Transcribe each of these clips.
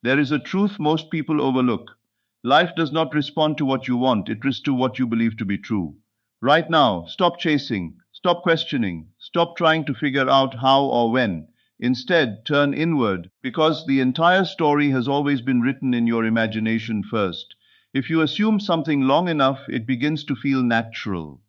There is a truth most people overlook. Life does not respond to what you want, it responds to what you believe to be true. Right now, stop chasing, stop questioning, stop trying to figure out how or when. Instead, turn inward, because the entire story has always been written in your imagination first. If you assume something long enough, it begins to feel natural.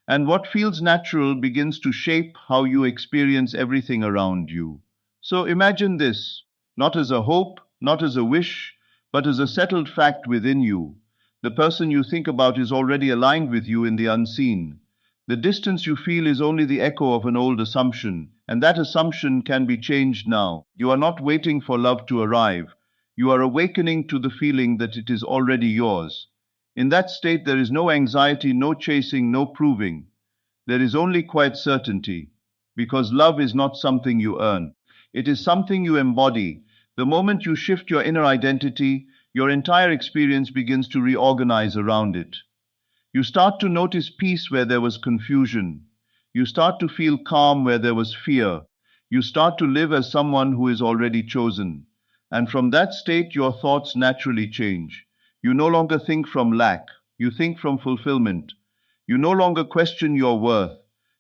And what feels natural begins to shape how you experience everything around you. So imagine this, not as a hope, not as a wish, but as a settled fact within you. The person you think about is already aligned with you in the unseen. The distance you feel is only the echo of an old assumption, and that assumption can be changed now. You are not waiting for love to arrive. You are awakening to the feeling that it is already yours. In that state, there is no anxiety, no chasing, no proving. There is only quiet certainty, because love is not something you earn. It is something you embody. The moment you shift your inner identity, your entire experience begins to reorganize around it. You start to notice peace where there was confusion. You start to feel calm where there was fear. You start to live as someone who is already chosen. And from that state, your thoughts naturally change. You no longer think from lack. You think from fulfillment. You no longer question your worth.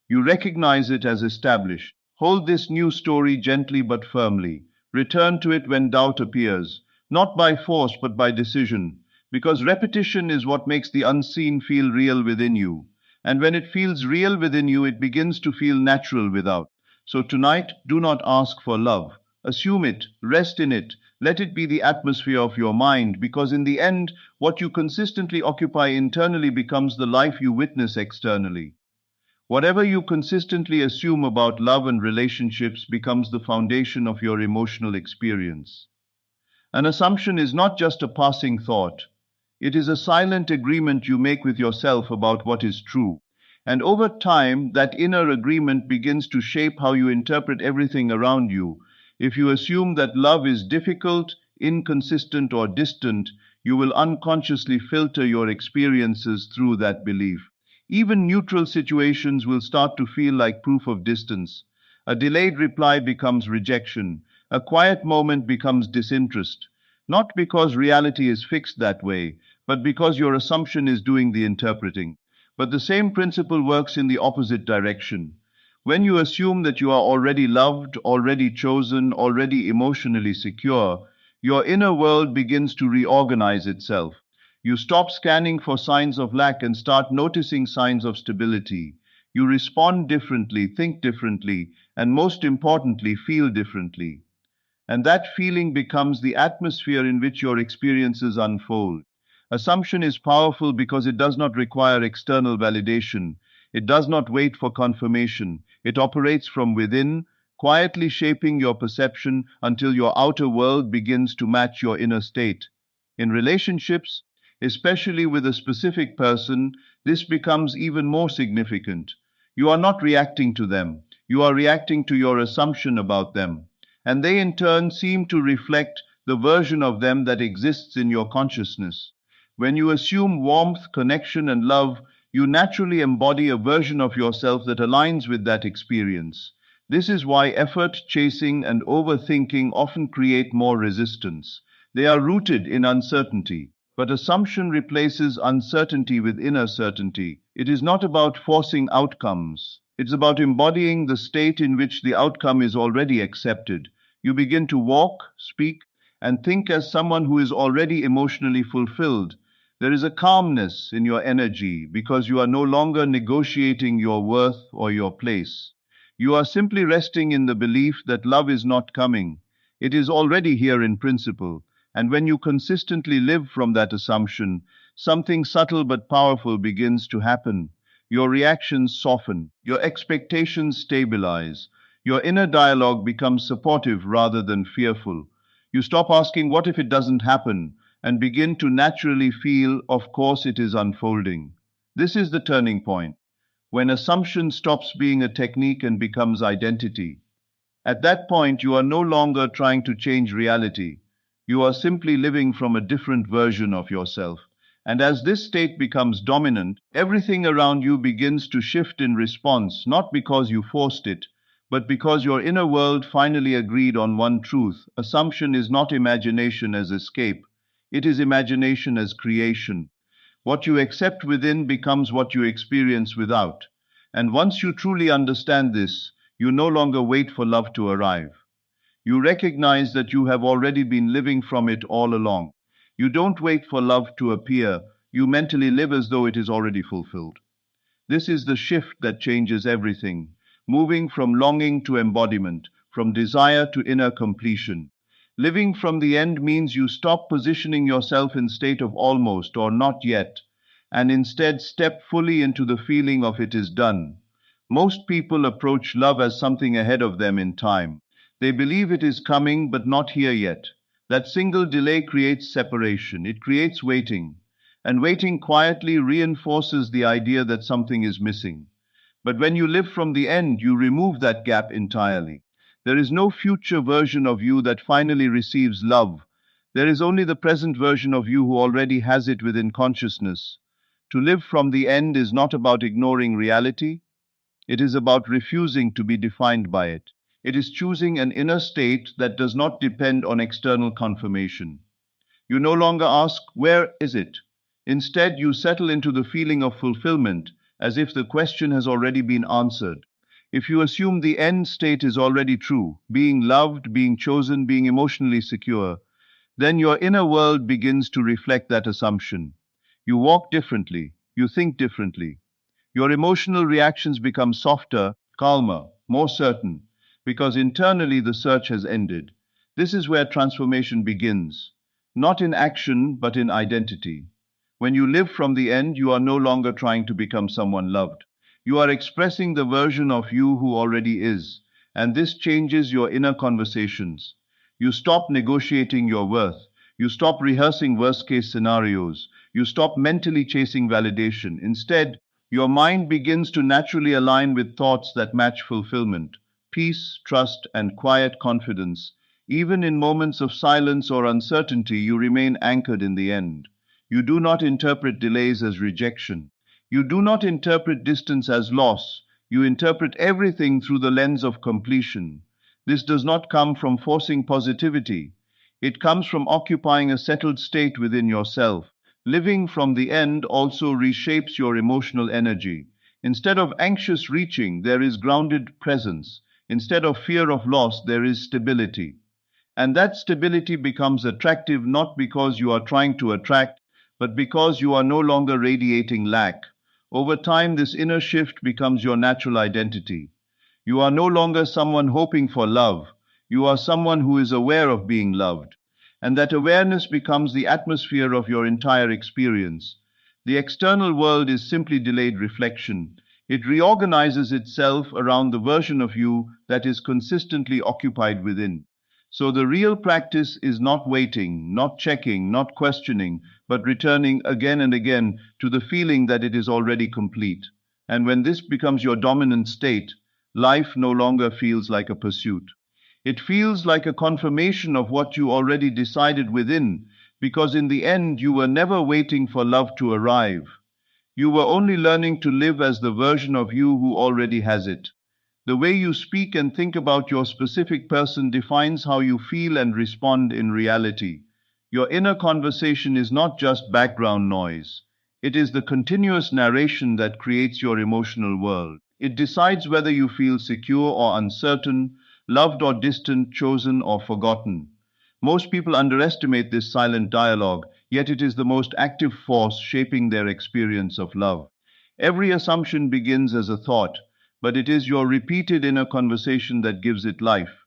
You recognize it as established. Hold this new story gently but firmly. Return to it when doubt appears, not by force but by decision, because repetition is what makes the unseen feel real within you. And when it feels real within you, it begins to feel natural without. So tonight, do not ask for love. Assume it, rest in it, let it be the atmosphere of your mind, because in the end, what you consistently occupy internally becomes the life you witness externally. Whatever you consistently assume about love and relationships becomes the foundation of your emotional experience. An assumption is not just a passing thought. It is a silent agreement you make with yourself about what is true. And over time, that inner agreement begins to shape how you interpret everything around you. If you assume that love is difficult, inconsistent, or distant, you will unconsciously filter your experiences through that belief. Even neutral situations will start to feel like proof of distance. A delayed reply becomes rejection. A quiet moment becomes disinterest. Not because reality is fixed that way, but because your assumption is doing the interpreting. But the same principle works in the opposite direction. When you assume that you are already loved, already chosen, already emotionally secure, your inner world begins to reorganize itself. You stop scanning for signs of lack and start noticing signs of stability. You respond differently, think differently, and most importantly, feel differently. And that feeling becomes the atmosphere in which your experiences unfold. Assumption is powerful because it does not require external validation. It does not wait for confirmation. It operates from within, quietly shaping your perception until your outer world begins to match your inner state. In relationships, especially with a specific person, this becomes even more significant. You are not reacting to them. You are reacting to your assumption about them. And they in turn seem to reflect the version of them that exists in your consciousness. When you assume warmth, connection, and love, you naturally embody a version of yourself that aligns with that experience. This is why effort, chasing, and overthinking often create more resistance. They are rooted in uncertainty. But assumption replaces uncertainty with inner certainty. It is not about forcing outcomes. It's about embodying the state in which the outcome is already accepted. You begin to walk, speak, and think as someone who is already emotionally fulfilled. There is a calmness in your energy because you are no longer negotiating your worth or your place. You are simply resting in the belief that love is not coming. It is already here in principle. And when you consistently live from that assumption, something subtle but powerful begins to happen. Your reactions soften, your expectations stabilize, your inner dialogue becomes supportive rather than fearful. You stop asking, "What if it doesn't happen?" and begin to naturally feel, "Of course it is unfolding." This is the turning point, when assumption stops being a technique and becomes identity. At that point, you are no longer trying to change reality. You are simply living from a different version of yourself. And as this state becomes dominant, everything around you begins to shift in response, not because you forced it, but because your inner world finally agreed on one truth. Assumption is not imagination as escape, it is imagination as creation. What you accept within becomes what you experience without. And once you truly understand this, you no longer wait for love to arrive. You recognize that you have already been living from it all along. You don't wait for love to appear, you mentally live as though it is already fulfilled. This is the shift that changes everything, moving from longing to embodiment, from desire to inner completion. Living from the end means you stop positioning yourself in state of almost or not yet, and instead step fully into the feeling of it is done. Most people approach love as something ahead of them in time. They believe it is coming but not here yet. That single delay creates separation, it creates waiting, and waiting quietly reinforces the idea that something is missing. But when you live from the end, you remove that gap entirely. There is no future version of you that finally receives love. There is only the present version of you who already has it within consciousness. To live from the end is not about ignoring reality, it is about refusing to be defined by it. It is choosing an inner state that does not depend on external confirmation. You no longer ask, "Where is it?" Instead, you settle into the feeling of fulfillment, as if the question has already been answered. If you assume the end state is already true, being loved, being chosen, being emotionally secure, then your inner world begins to reflect that assumption. You walk differently, you think differently. Your emotional reactions become softer, calmer, more certain, because internally the search has ended. This is where transformation begins, not in action, but in identity. When you live from the end, you are no longer trying to become someone loved. You are expressing the version of you who already is, and this changes your inner conversations. You stop negotiating your worth. You stop rehearsing worst case scenarios. You stop mentally chasing validation. Instead, your mind begins to naturally align with thoughts that match fulfillment, peace, trust, and quiet confidence. Even in moments of silence or uncertainty, you remain anchored in the end. You do not interpret delays as rejection. You do not interpret distance as loss. You interpret everything through the lens of completion. This does not come from forcing positivity. It comes from occupying a settled state within yourself. Living from the end also reshapes your emotional energy. Instead of anxious reaching, there is grounded presence. Instead of fear of loss, there is stability. And that stability becomes attractive not because you are trying to attract, but because you are no longer radiating lack. Over time, this inner shift becomes your natural identity. You are no longer someone hoping for love. You are someone who is aware of being loved. And that awareness becomes the atmosphere of your entire experience. The external world is simply delayed reflection. It reorganizes itself around the version of you that is consistently occupied within. So the real practice is not waiting, not checking, not questioning, but returning again and again to the feeling that it is already complete. And when this becomes your dominant state, life no longer feels like a pursuit. It feels like a confirmation of what you already decided within, because in the end you were never waiting for love to arrive. You were only learning to live as the version of you who already has it. The way you speak and think about your specific person defines how you feel and respond in reality. Your inner conversation is not just background noise. It is the continuous narration that creates your emotional world. It decides whether you feel secure or uncertain, loved or distant, chosen or forgotten. Most people underestimate this silent dialogue, yet it is the most active force shaping their experience of love. Every assumption begins as a thought, but it is your repeated inner conversation that gives it life.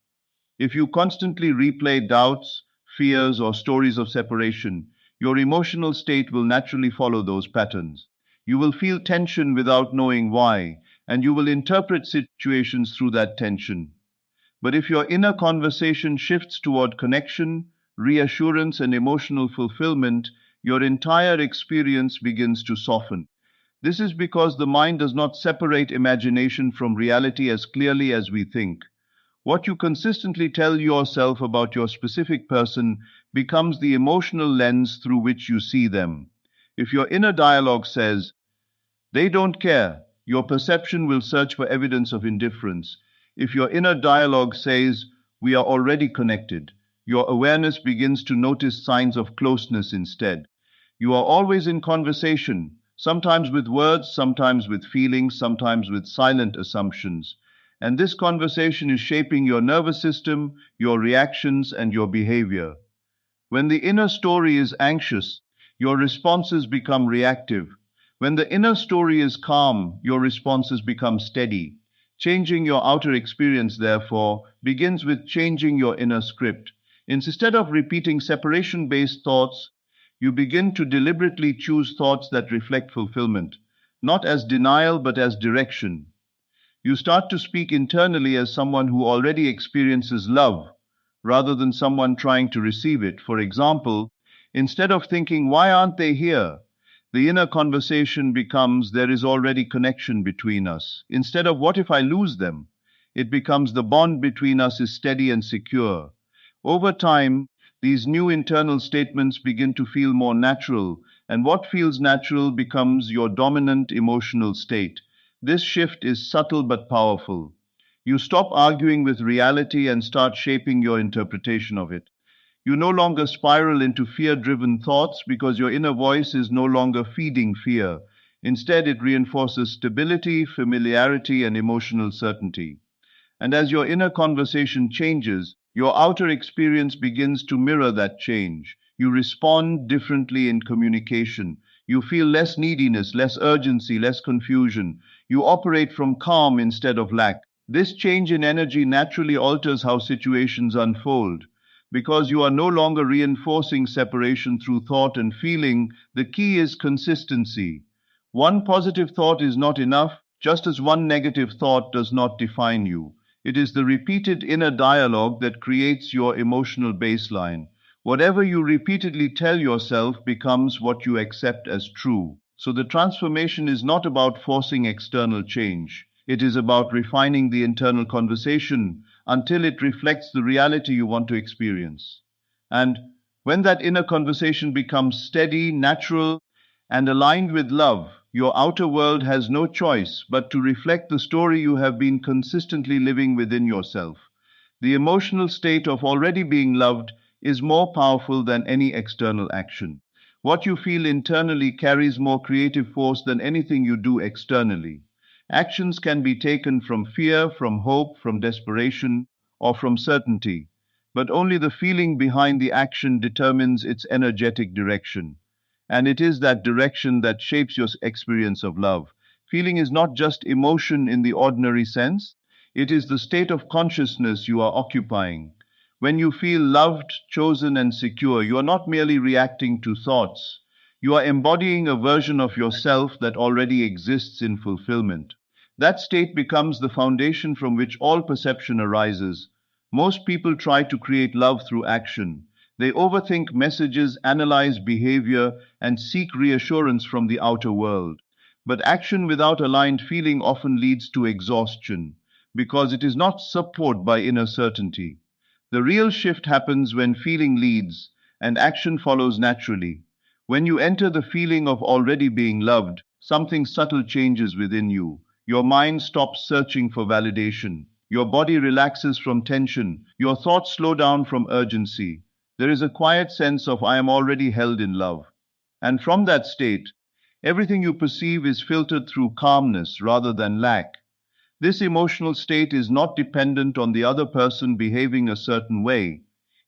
If you constantly replay doubts, fears, or stories of separation, your emotional state will naturally follow those patterns. You will feel tension without knowing why, and you will interpret situations through that tension. But if your inner conversation shifts toward connection, reassurance, and emotional fulfillment, your entire experience begins to soften. This is because the mind does not separate imagination from reality as clearly as we think. What you consistently tell yourself about your specific person becomes the emotional lens through which you see them. If your inner dialogue says, "They don't care," your perception will search for evidence of indifference. If your inner dialogue says, "We are already connected," your awareness begins to notice signs of closeness instead. You are always in conversation, sometimes with words, sometimes with feelings, sometimes with silent assumptions. And this conversation is shaping your nervous system, your reactions, and your behavior. When the inner story is anxious, your responses become reactive. When the inner story is calm, your responses become steady. Changing your outer experience, therefore, begins with changing your inner script. Instead of repeating separation based thoughts, you begin to deliberately choose thoughts that reflect fulfillment, not as denial but as direction. You start to speak internally as someone who already experiences love, rather than someone trying to receive it. For example, instead of thinking, "Why aren't they here?" the inner conversation becomes, "There is already connection between us." Instead of, "What if I lose them?" it becomes, "The bond between us is steady and secure." Over time, these new internal statements begin to feel more natural, and what feels natural becomes your dominant emotional state. This shift is subtle but powerful. You stop arguing with reality and start shaping your interpretation of it. You no longer spiral into fear-driven thoughts because your inner voice is no longer feeding fear. Instead, it reinforces stability, familiarity, and emotional certainty. And as your inner conversation changes, your outer experience begins to mirror that change. You respond differently in communication. You feel less neediness, less urgency, less confusion. You operate from calm instead of lack. This change in energy naturally alters how situations unfold. Because you are no longer reinforcing separation through thought and feeling, the key is consistency. One positive thought is not enough, just as one negative thought does not define you. It is the repeated inner dialogue that creates your emotional baseline. Whatever you repeatedly tell yourself becomes what you accept as true. So the transformation is not about forcing external change. It is about refining the internal conversation until it reflects the reality you want to experience. And when that inner conversation becomes steady, natural, and aligned with love, your outer world has no choice but to reflect the story you have been consistently living within yourself. The emotional state of already being loved is more powerful than any external action. What you feel internally carries more creative force than anything you do externally. Actions can be taken from fear, from hope, from desperation, or from certainty, but only the feeling behind the action determines its energetic direction. And it is that direction that shapes your experience of love. Feeling is not just emotion in the ordinary sense, it is the state of consciousness you are occupying. When you feel loved, chosen, and secure, you are not merely reacting to thoughts. You are embodying a version of yourself that already exists in fulfillment. That state becomes the foundation from which all perception arises. Most people try to create love through action. They overthink messages, analyze behavior, and seek reassurance from the outer world. But action without aligned feeling often leads to exhaustion because it is not supported by inner certainty. The real shift happens when feeling leads and action follows naturally. When you enter the feeling of already being loved, something subtle changes within you. Your mind stops searching for validation. Your body relaxes from tension. Your thoughts slow down from urgency. There is a quiet sense of "I am already held in love." And from that state, everything you perceive is filtered through calmness rather than lack. This emotional state is not dependent on the other person behaving a certain way.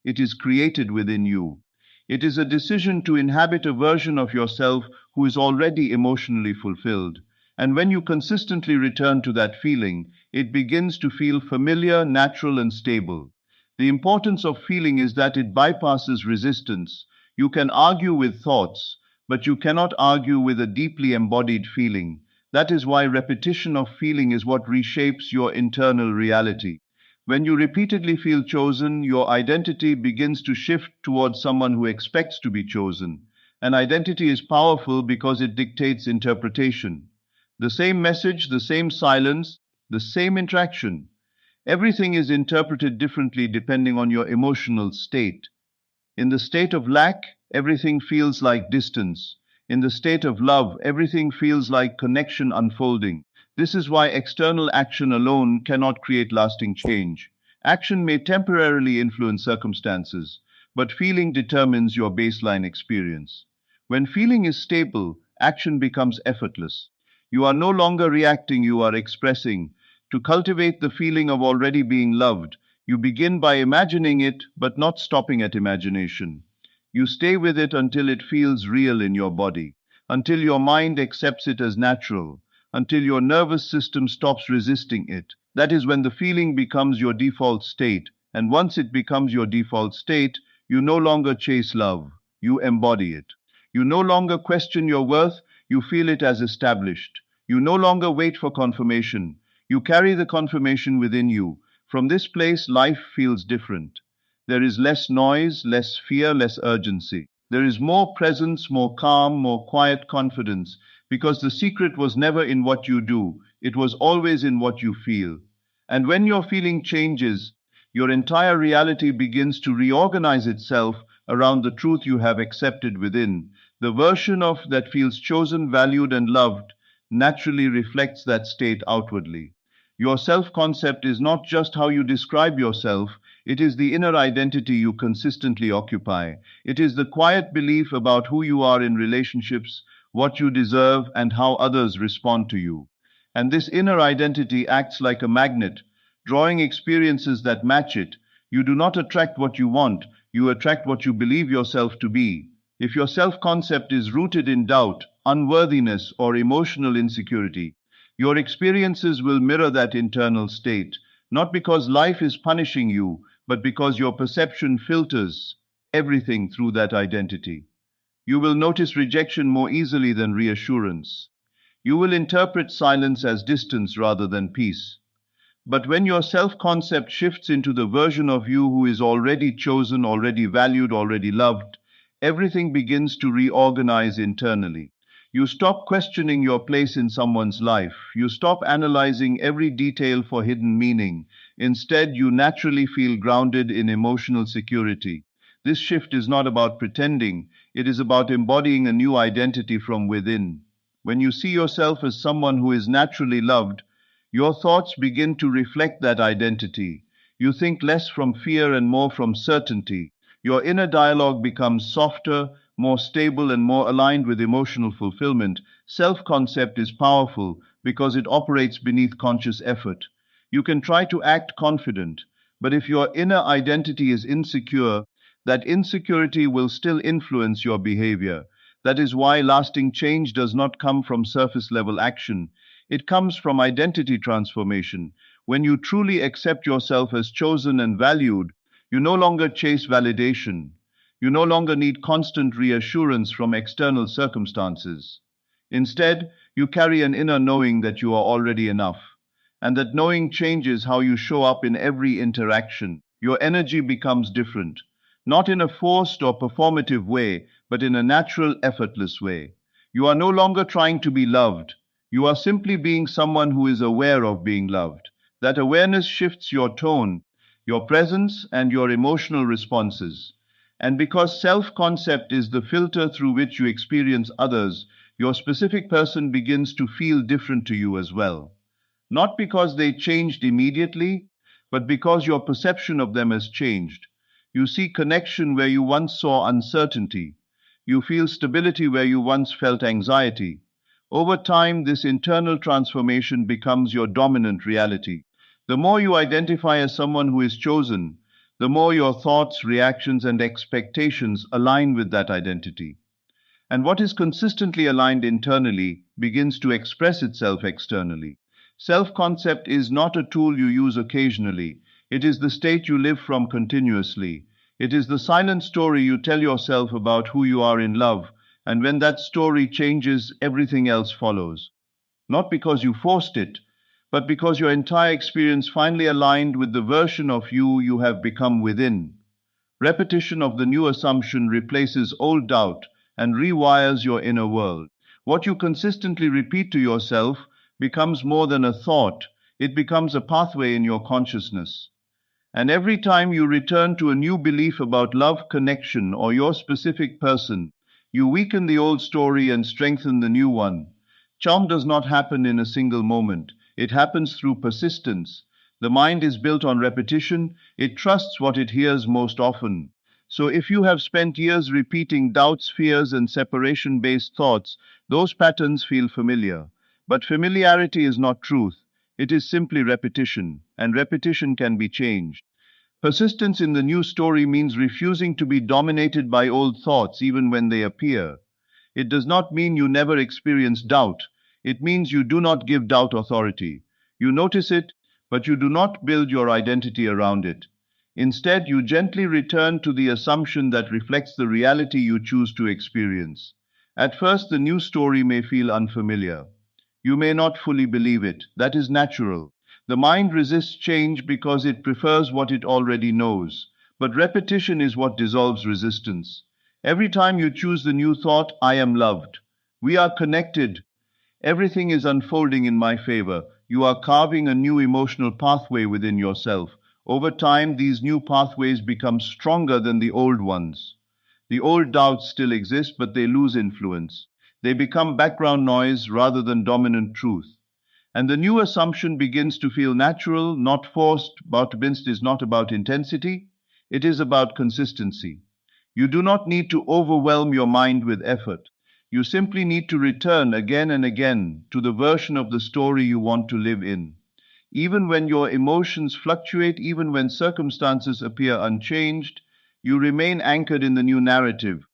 It is created within you. It is a decision to inhabit a version of yourself who is already emotionally fulfilled. And when you consistently return to that feeling, it begins to feel familiar, natural, and stable. The importance of feeling is that it bypasses resistance. You can argue with thoughts, but you cannot argue with a deeply embodied feeling. That is why repetition of feeling is what reshapes your internal reality. When you repeatedly feel chosen, your identity begins to shift towards someone who expects to be chosen. An identity is powerful because it dictates interpretation. The same message, the same silence, the same interaction. Everything is interpreted differently depending on your emotional state. In the state of lack, everything feels like distance. In the state of love, everything feels like connection unfolding. This is why external action alone cannot create lasting change. Action may temporarily influence circumstances, but feeling determines your baseline experience. When feeling is stable, action becomes effortless. You are no longer reacting, you are expressing. To cultivate the feeling of already being loved, you begin by imagining it, but not stopping at imagination. You stay with it until it feels real in your body, until your mind accepts it as natural, until your nervous system stops resisting it. That is when the feeling becomes your default state, and once it becomes your default state, you no longer chase love, you embody it. You no longer question your worth, you feel it as established. You no longer wait for confirmation, you carry the confirmation within you. From this place, life feels different. There is less noise, less fear, less urgency. There is more presence, more calm, more quiet confidence, because the secret was never in what you do, it was always in what you feel. And when your feeling changes, your entire reality begins to reorganize itself around the truth you have accepted within. The version of that feels chosen, valued, and loved naturally reflects that state outwardly. Your self concept is not just how you describe yourself, it is the inner identity you consistently occupy. It is the quiet belief about who you are in relationships, what you deserve, and how others respond to you. And this inner identity acts like a magnet, drawing experiences that match it. You do not attract what you want, you attract what you believe yourself to be. If your self concept is rooted in doubt, unworthiness, or emotional insecurity, your experiences will mirror that internal state, not because life is punishing you, but because your perception filters everything through that identity. You will notice rejection more easily than reassurance. You will interpret silence as distance rather than peace. But when your self concept shifts into the version of you who is already chosen, already valued, already loved, everything begins to reorganize internally. You stop questioning your place in someone's life. You stop analyzing every detail for hidden meaning. Instead, you naturally feel grounded in emotional security. This shift is not about pretending, it is about embodying a new identity from within. When you see yourself as someone who is naturally loved, your thoughts begin to reflect that identity. You think less from fear and more from certainty. Your inner dialogue becomes softer, more stable, and more aligned with emotional fulfillment. Self concept is powerful because it operates beneath conscious effort. You can try to act confident, but if your inner identity is insecure, that insecurity will still influence your behavior. That is why lasting change does not come from surface level action. It comes from identity transformation. When you truly accept yourself as chosen and valued, you no longer chase validation. You no longer need constant reassurance from external circumstances. Instead, you carry an inner knowing that you are already enough. And that knowing changes how you show up in every interaction. Your energy becomes different, not in a forced or performative way, but in a natural, effortless way. You are no longer trying to be loved. You are simply being someone who is aware of being loved. That awareness shifts your tone, your presence, and your emotional responses. And because self concept is the filter through which you experience others, your specific person begins to feel different to you as well. Not because they changed immediately, but because your perception of them has changed. You see connection where you once saw uncertainty. You feel stability where you once felt anxiety. Over time, this internal transformation becomes your dominant reality. The more you identify as someone who is chosen, the more your thoughts, reactions, and expectations align with that identity. And what is consistently aligned internally begins to express itself externally. Self concept is not a tool you use occasionally, it is the state you live from continuously. It is the silent story you tell yourself about who you are in love, and when that story changes, everything else follows. Not because you forced it, but because your entire experience finally aligned with the version of you you have become within. Repetition of the new assumption replaces old doubt and rewires your inner world. What you consistently repeat to yourself becomes more than a thought, it becomes a pathway in your consciousness. And every time you return to a new belief about love, connection, or your specific person, You weaken the old story and strengthen the new one. Charm does not happen in a single moment. It happens through persistence. The mind is built on repetition. It trusts what it hears most often. So if you have spent years repeating doubts, fears, and separation-based thoughts, those patterns feel familiar. But familiarity is not truth. It is simply repetition, and repetition can be changed. Persistence in the new story means refusing to be dominated by old thoughts even when they appear. It does not mean you never experience doubt. It means you do not give doubt authority. You notice it, but you do not build your identity around it. Instead, you gently return to the assumption that reflects the reality you choose to experience. At first, the new story may feel unfamiliar. You may not fully believe it. That is natural. The mind resists change because it prefers what it already knows. But repetition is what dissolves resistance. Every time you choose the new thought, I am loved. We are connected. Everything is unfolding in my favor. You are carving a new emotional pathway within yourself. Over time, these new pathways become stronger than the old ones. The old doubts still exist, but they lose influence. They become background noise rather than dominant truth. And the new assumption begins to feel natural, not forced. Optimist is not about intensity, it is about consistency. You do not need to overwhelm your mind with effort. You simply need to return again and again to the version of the story you want to live in. Even when your emotions fluctuate, even when circumstances appear unchanged, you remain anchored in the new narrative.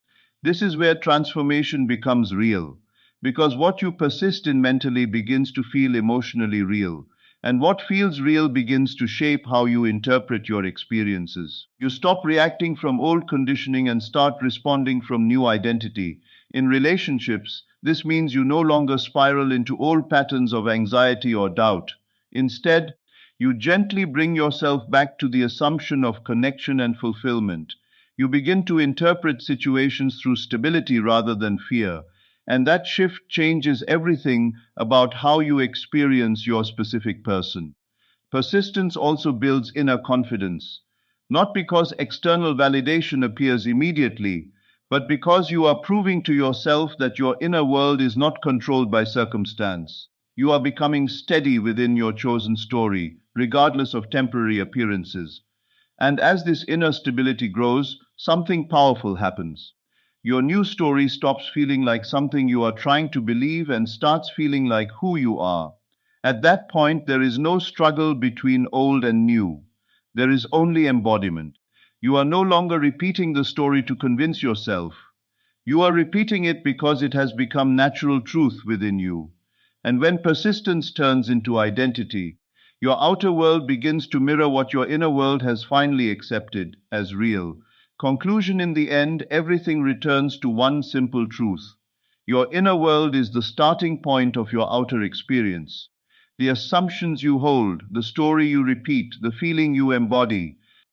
This is where transformation becomes real, because what you persist in mentally begins to feel emotionally real, and what feels real begins to shape how you interpret your experiences. You stop reacting from old conditioning and start responding from new identity. In relationships, this means you no longer spiral into old patterns of anxiety or doubt. Instead, you gently bring yourself back to the assumption of connection and fulfillment. You begin to interpret situations through stability rather than fear, and that shift changes everything about how you experience your specific person. Persistence also builds inner confidence, not because external validation appears immediately, but because you are proving to yourself that your inner world is not controlled by circumstance. You are becoming steady within your chosen story, regardless of temporary appearances. And as this inner stability grows, something powerful happens. Your new story stops feeling like something you are trying to believe and starts feeling like who you are. At that point, there is no struggle between old and new. There is only embodiment. You are no longer repeating the story to convince yourself. You are repeating it because it has become natural truth within you. And when persistence turns into identity, your outer world begins to mirror what your inner world has finally accepted as real. Conclusion: in the end, everything returns to one simple truth. Your inner world is the starting point of your outer experience. The assumptions you hold, the story you repeat, the feeling you embody,